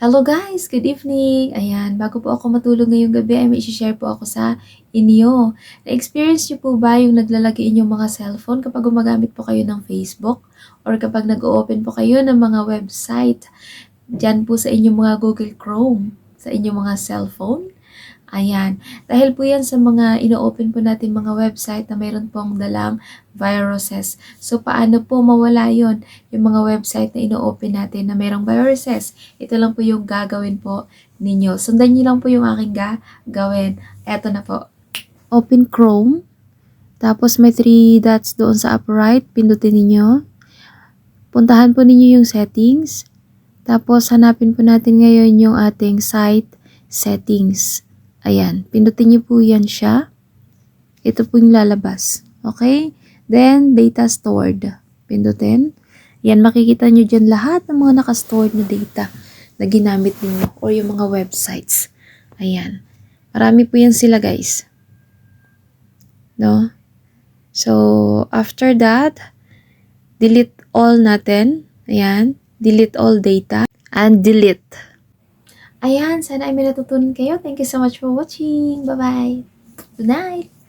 Hello guys! Good evening! Ayan, bago po ako matulog ngayong gabi ay may share po ako sa inyo. Na-experience niyo po ba yung naglalagay inyong mga cellphone kapag gumagamit po kayo ng Facebook? Or kapag nag-open po kayo ng mga website dyan po sa inyong mga Google Chrome, sa inyong mga cellphone? Ayan. Dahil po yan sa mga ino-open po natin mga website na mayroon pong dalang viruses. So, paano po mawala yon yung mga website na ino-open natin na mayroong viruses? Ito lang po yung gagawin po ninyo. Sundan nyo lang po yung aking gawin. Eto na po. Open Chrome. Tapos may 3 dots doon sa upper right. Pindutin ninyo. Puntahan po ninyo yung settings. Tapos hanapin po natin ngayon yung ating site settings. Ayan, pindutin niyo po yan siya. Ito po yung lalabas. Okay? Then, data stored. Pindutin. Yan, makikita nyo dyan lahat ng mga naka-stored na data na ginamit ninyo or yung mga websites. Ayan. Marami po yan sila, guys. No? So, after that, delete all natin. Ayan. Delete all data. And delete. Ayan, sana ay may natutunan kayo. Thank you so much for watching. Bye-bye. Good night.